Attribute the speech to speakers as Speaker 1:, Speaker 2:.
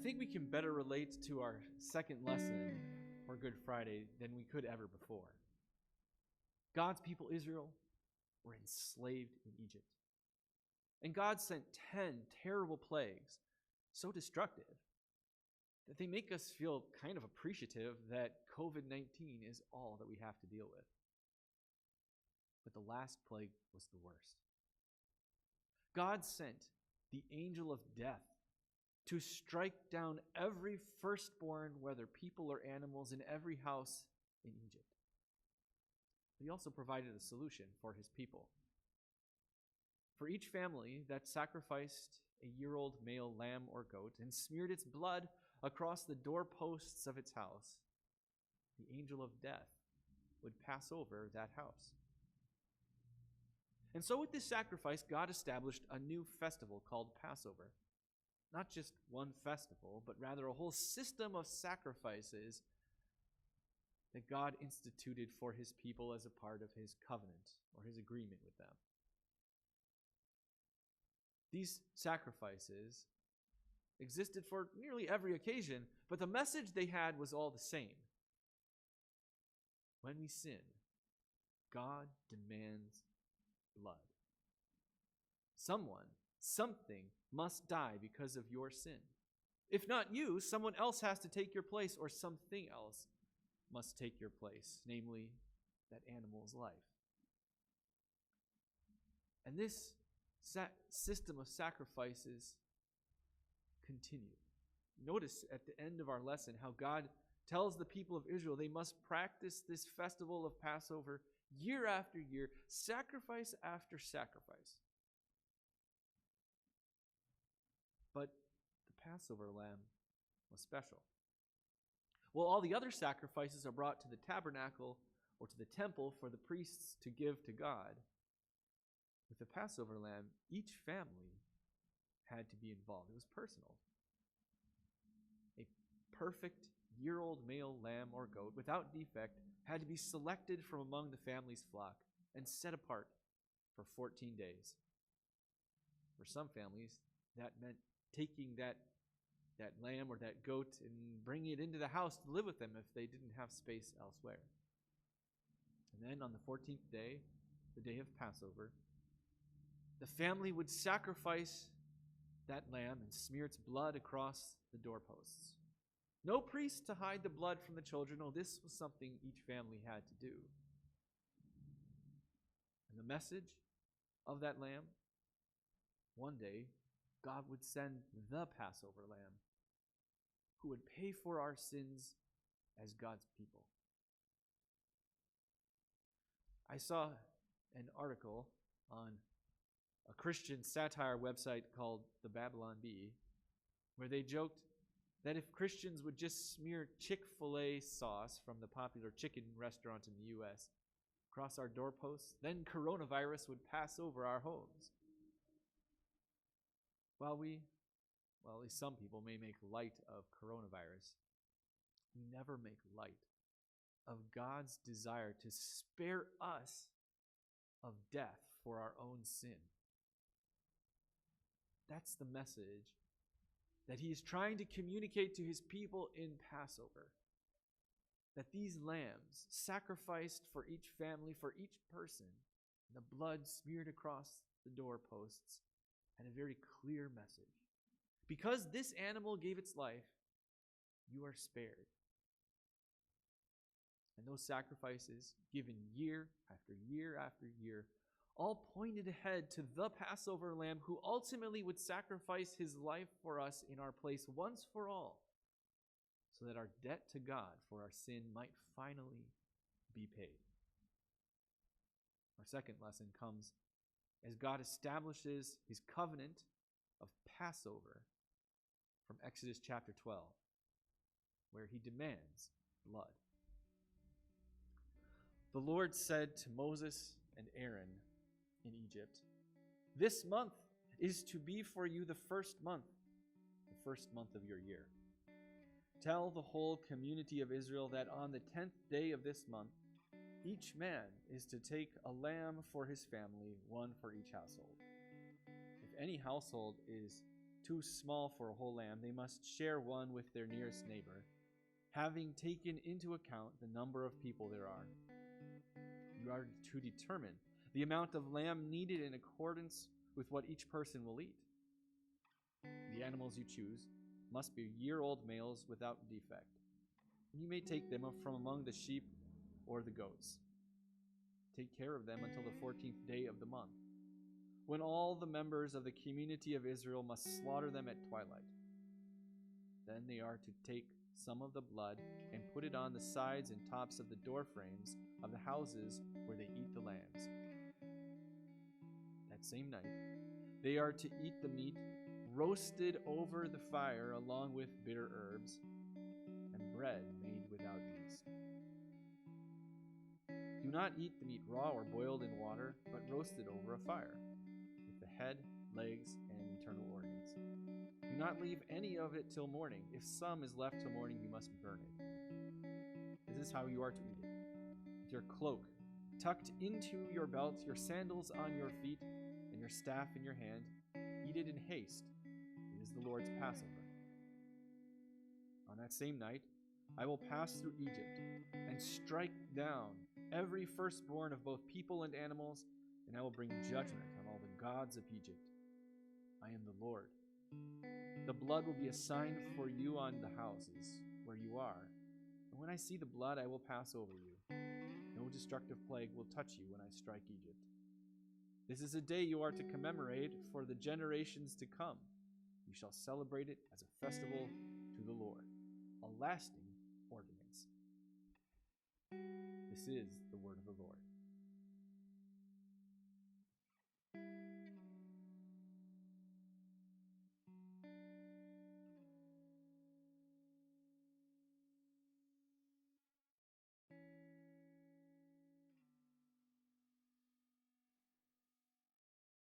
Speaker 1: think we can better relate to our second lesson for Good Friday than we could ever before. God's people, Israel, were enslaved in Egypt. And God sent 10 terrible plagues, so destructive, that they make us feel kind of appreciative that COVID-19 is all that we have to deal with. But the last plague was the worst. God sent the angel of death to strike down every firstborn, whether people or animals, in every house in Egypt. But he also provided a solution for his people. For each family that sacrificed a year-old male lamb or goat and smeared its blood across the doorposts of its house, the angel of death would pass over that house. And so with this sacrifice, God established a new festival called Passover. Not just one festival, but rather a whole system of sacrifices that God instituted for his people as a part of his covenant or his agreement with them. These sacrifices existed for nearly every occasion, but the message they had was all the same. When we sin, God demands blood. Someone, something must die because of your sin. If not you, someone else has to take your place, or something else must take your place, namely that animal's life. And this system of sacrifices continued. Notice at the end of our lesson how God tells the people of Israel they must practice this festival of Passover year after year, sacrifice after sacrifice. But the Passover lamb was special. Well, all the other sacrifices are brought to the tabernacle or to the temple for the priests to give to God. With the Passover lamb, each family had to be involved. It was personal. A perfect year-old male lamb or goat, without defect, had to be selected from among the family's flock and set apart for 14 days. For some families, that meant taking that lamb or that goat and bringing it into the house to live with them if they didn't have space elsewhere. And then on the 14th day, the day of Passover, the family would sacrifice that lamb and smear its blood across the doorposts. No priest to hide the blood from the children. No, this was something each family had to do. And the message of that lamb, one day, God would send the Passover lamb who would pay for our sins as God's people. I saw an article on a Christian satire website called The Babylon Bee, where they joked that if Christians would just smear Chick-fil-A sauce from the popular chicken restaurant in the U.S. across our doorposts, then coronavirus would pass over our homes. While at least some people may make light of coronavirus, we never make light of God's desire to spare us of death for our own sin. That's the message that he is trying to communicate to his people in Passover. That these lambs, sacrificed for each family, for each person, the blood smeared across the doorposts, had a very clear message. Because this animal gave its life, you are spared. And those sacrifices, given year after year after year, all pointed ahead to the Passover lamb who ultimately would sacrifice his life for us in our place once for all, so that our debt to God for our sin might finally be paid. Our second lesson comes as God establishes his covenant of Passover from Exodus chapter 12, where he demands blood. The Lord said to Moses and Aaron in Egypt, "This month is to be for you the first month of your year. Tell the whole community of Israel that on the 10th day of this month, each man is to take a lamb for his family, one for each household. If any household is too small for a whole lamb, they must share one with their nearest neighbor, having taken into account the number of people there are. You are to determine the amount of lamb needed in accordance with what each person will eat. The animals you choose must be year-old males without defect. You may take them from among the sheep or the goats. Take care of them until the 14th day of the month, when all the members of the community of Israel must slaughter them at twilight. Then they are to take some of the blood and put it on the sides and tops of the door frames of the houses where they eat the lambs. That same night, they are to eat the meat roasted over the fire along with bitter herbs and bread made without yeast. Do not eat the meat raw or boiled in water, but roasted over a fire, with the head, legs, and internal organs. Do not leave any of it till morning. If some is left till morning, you must burn it. This is how you are to eat it: with your cloak tucked into your belt, your sandals on your feet, and your staff in your hand. Eat it in haste. It is the Lord's Passover. On that same night, I will pass through Egypt and strike down every firstborn of both people and animals, and I will bring judgment on all the gods of Egypt. I am the Lord. The blood will be a sign for you on the houses where you are. And when I see the blood, I will pass over you. No destructive plague will touch you when I strike Egypt. This is a day you are to commemorate for the generations to come. You shall celebrate it as a festival to the Lord, a lasting ordinance. This is the word of the Lord.